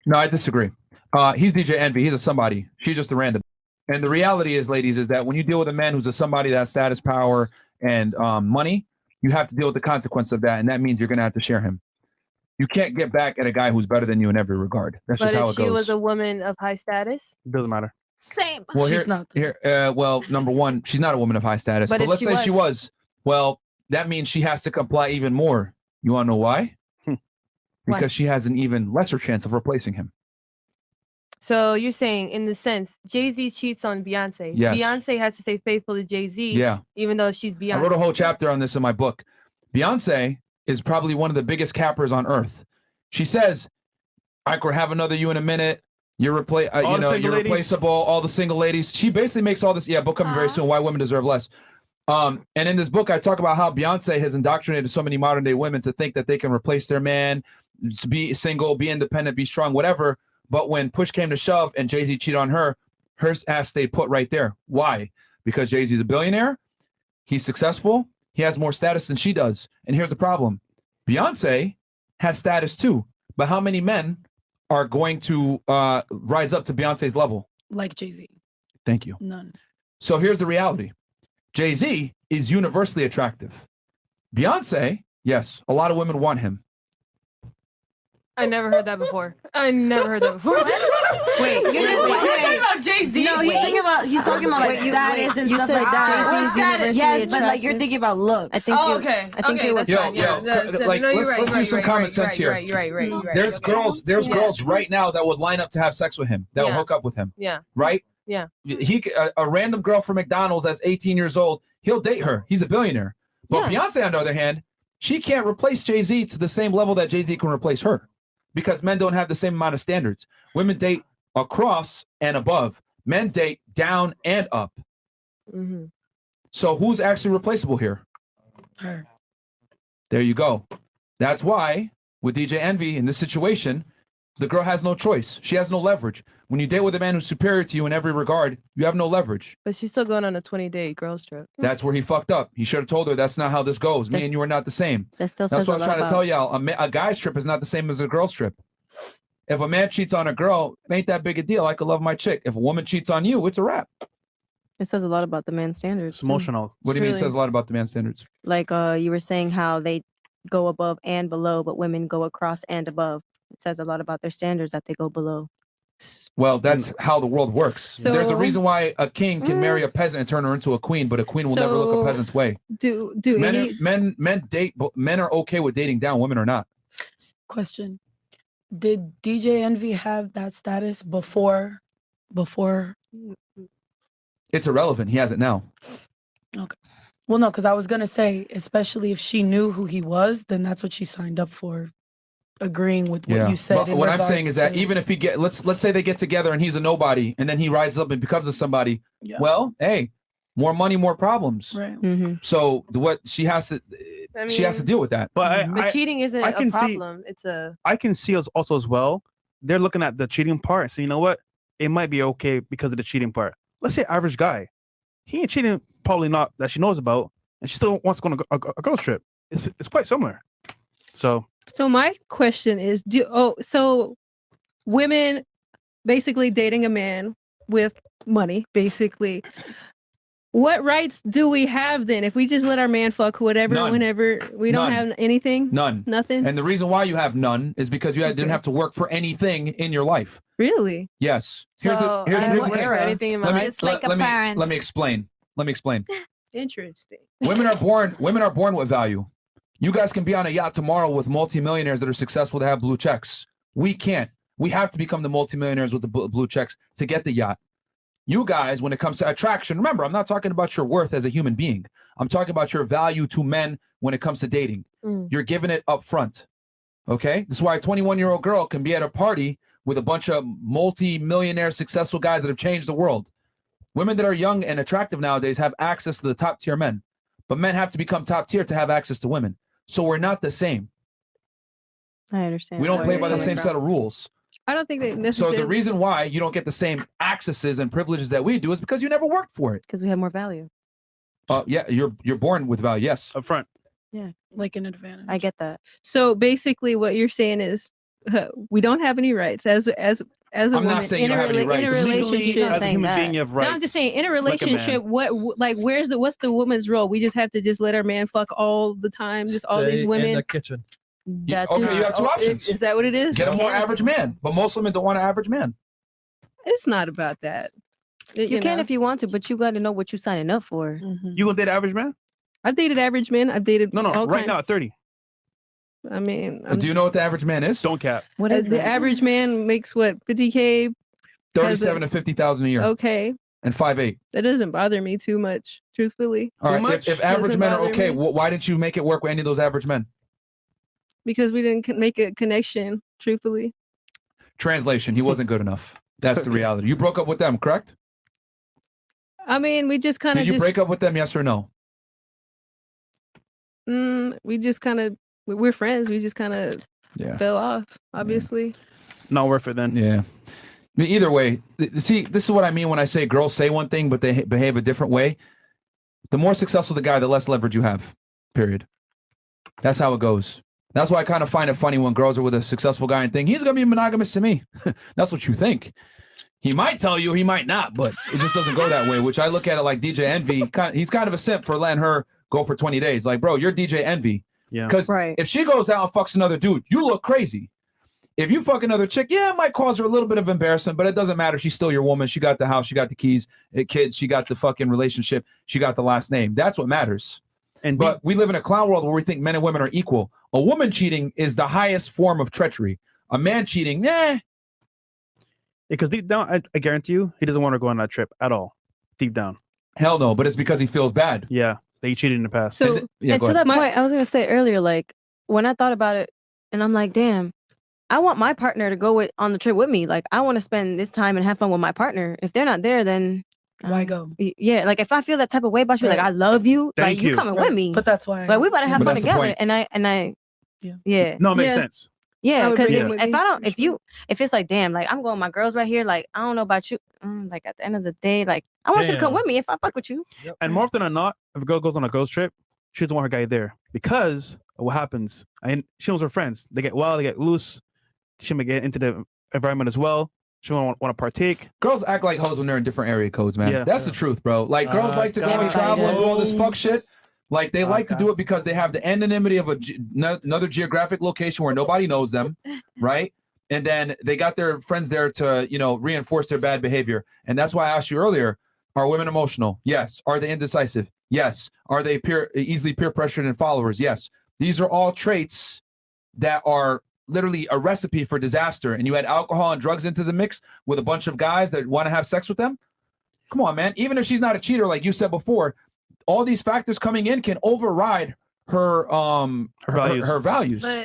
No, I disagree. He's DJ Envy. He's a somebody. She's just a random. And the reality is, ladies, is that when you deal with a man who's a somebody that has status, power, and money, you have to deal with the consequence of that, and that means you're going to have to share him. You can't get back at a guy who's better than you in every regard. That's just how it goes. But if she was a woman of high status? Doesn't matter. Same. Well, she's not. Well, number one, she's not a woman of high status. But let's say she was. Well, that means she has to comply even more. You want to know why? Because she has an even lesser chance of replacing him. So you're saying, in the sense, Jay-Z cheats on Beyonce. Yes. Beyonce has to stay faithful to Jay-Z, Yeah. even though she's Beyonce. I wrote a whole chapter on this in my book. Beyonce is probably one of the biggest cappers on earth. She says, "I could have another you in a minute. You're replaceable. All the single ladies." She basically makes all this. Yeah, book coming very soon. Why women deserve less. And in this book, I talk about how Beyonce has indoctrinated so many modern day women to think that they can replace their man, to be single, be independent, be strong, whatever. But when push came to shove and Jay-Z cheated on her, her ass stayed put right there. Why? Because Jay-Z's a billionaire. He's successful. He has more status than she does. And here's the problem. Beyonce has status too. But how many men are going to rise up to Beyonce's level? Like Jay-Z. Thank you. None. So here's the reality. Jay-Z is universally attractive. Beyonce, yes, a lot of women want him. I never heard that before. Wait, you're talking about Jay-Z? No, he's talking about like status and stuff like that. Jay-Z's universally yes, but like you're thinking about looks. I think it was let's use some common sense here. You're right. There's girls right now that would line up to have sex with him, that will hook up with him. Yeah. Right? Yeah. A random girl from McDonald's that's 18 years old, he'll date her. He's a billionaire. But Beyonce, on the other hand, she can't replace Jay-Z to the same level that Jay-Z can replace her. Because men don't have the same amount of standards. Women date across and above. Men date down and up. Mm-hmm. So who's actually replaceable here? Her. There you go. That's why with DJ Envy in this situation, the girl has no choice. She has no leverage. When you date with a man who's superior to you in every regard, you have no leverage. But she's still going on a 20-day girls trip. That's where he fucked up. He should have told her that's not how this goes. Me and you are not the same. That's what I'm trying to tell y'all. A guy's trip is not the same as a girl's trip. If a man cheats on a girl, it ain't that big a deal. I could love my chick. If a woman cheats on you, it's a wrap. It says a lot about the man's standards. It's emotional. What do you mean it says a lot about the man's standards? Like you were saying how they go above and below, but women go across and above. It says a lot about their standards that they go below. Well, that's how the world works. So, there's a reason why a king can marry a peasant and turn her into a queen, but a queen will never look a peasant's way. Men are okay with dating down, women are not. Question. Did DJ Envy have that status before? It's irrelevant. He has it now. Okay. Well, no, because I was gonna say, especially if she knew who he was, then that's what she signed up for. Agreeing with what you said. But what I'm saying is that even if he let's say they get together and he's a nobody and then he rises up and becomes a somebody, well, hey, more money, more problems. Right. Mm-hmm. So what she has to deal with that. But cheating isn't a problem. I can see also as well. They're looking at the cheating part. So you know what? It might be okay because of the cheating part. Let's say average guy, he ain't cheating, probably not that she knows about, and she still wants to go on a girls trip. It's quite similar. So my question is, so women basically dating a man with money, basically, what rights do we have then? If we just let our man fuck whatever, whenever, we don't have anything? Nothing? And the reason why you have none is because you didn't have to work for anything in your life. Really? Yes. Here's the thing. Let me explain. Interesting. Women are born with value. You guys can be on a yacht tomorrow with multimillionaires that are successful to have blue checks. We can't. We have to become the multimillionaires with the blue checks to get the yacht. You guys, when it comes to attraction, remember, I'm not talking about your worth as a human being. I'm talking about your value to men when it comes to dating. You're giving it up front. Okay? This is why a 21-year-old girl can be at a party with a bunch of multi-millionaire successful guys that have changed the world. Women that are young and attractive nowadays have access to the top tier men. But men have to become top tier to have access to women. So we're not the same. I understand. We don't play by the same set of rules. I don't think they necessarily. So the reason why you don't get the same accesses and privileges that we do is because you never worked for it. Because we have more value. Yeah, you're born with value. Yes, up front. Yeah, like an advantage. I get that. So basically, what you're saying is, we don't have any rights as a I'm woman not saying you in don't a, have any in a rights. Legally, relationship. as a human that. being, you have No, rights. I'm just saying in a like a man. relationship, what's the woman's role? We just have to just let our man fuck all the time, just all these Stay women. in the kitchen. That's Okay, his- you have two options. Is that what it is? Get a more Can if average you want man, but most women don't want an average man. It's not about that. You can know. if you want to, but you got to know what you're signing up for. You gonna date an average man? I've dated average men. I've dated No, all right kinds. now at 30. I mean, Do you know what the average man is? Don't cap. What is the that? average man makes what 50K. 37 to 50,000 a year, Okay, and 5'8". that doesn't bother me too much, truthfully, All right, much? if average Doesn't men are bother okay, me. why didn't you make it work with any of those average men? because we didn't make a connection. Truthfully, Translation: he wasn't good enough. That's the reality. You broke up with them, correct? I mean, we just kind of Did you break up with them? Yes or no? we just kind of we're friends. We just kind of Yeah. fell off. Obviously, Not worth it then. Yeah. I mean, either way, see, this is what I mean when I say girls say one thing, but they behave a different way. The more successful the guy, the less leverage you have. Period. That's how it goes. That's why I kind of find it funny when girls are with a successful guy and think he's gonna be monogamous to me. That's what you think. He might tell you, he might not, but it just doesn't go that way. Which I look at it like DJ Envy. He's kind of a simp for letting her go for 20 days. Like, bro, you're DJ Envy. Yeah. Because Right. if she goes out and fucks another dude, you look crazy. If you fuck another chick, yeah, it might cause her a little bit of embarrassment, but it doesn't matter. She's still your woman. She got the house. She got the keys, kids. She got the fucking relationship. She got the last name. That's what matters. And But we live in a clown world where we think men and women are equal. A woman cheating is the highest form of treachery. A man cheating, because deep down, I guarantee you, he doesn't want to go on that trip at all. Deep down. hell no. But it's because he feels bad. Yeah. That he cheated in the past. so Yeah, And go to ahead. that point, I was gonna say earlier, like when I thought about it, and I'm like, damn, I want my partner to go on the trip with me. Like I want to spend this time and have fun with my partner. If they're not there, then Why go? Yeah, like if I feel that type of way about you, like Right. I love you, Thank like you you. coming Right. with me. But that's why. But we better have But fun that's the together. point. And I Yeah. No, it makes Yeah. sense. yeah, I would because bring him with if me, I don't, for if it's like, damn, like I'm going with my girls right here, like I don't know about you, like at the end of the day, like I want you to come Damn. with me if I fuck with you. And more often than not, if a girl goes on a girls trip, she doesn't want her guy there because of what happens. And she knows her friends. They get wild, they get loose. She may get into the environment as well. She won't want to partake. Girls act like hoes when they're in different area codes, man. Yeah. That's the truth, bro. Like girls like to go and Everybody travel and do all this does. fuck shit. Like they like to Okay. do it because they have the anonymity of another geographic location where nobody knows them, right? And then they got their friends there to, reinforce their bad behavior. And that's why I asked you earlier, are women emotional? Yes. Are they indecisive? Yes. Are they easily peer pressured and followers? Yes. These are all traits that are literally a recipe for disaster. And you add alcohol and drugs into the mix with a bunch of guys that want to have sex with them. Come on, man. Even if she's not a cheater, like you said before, all these factors coming in can override her values. her values. But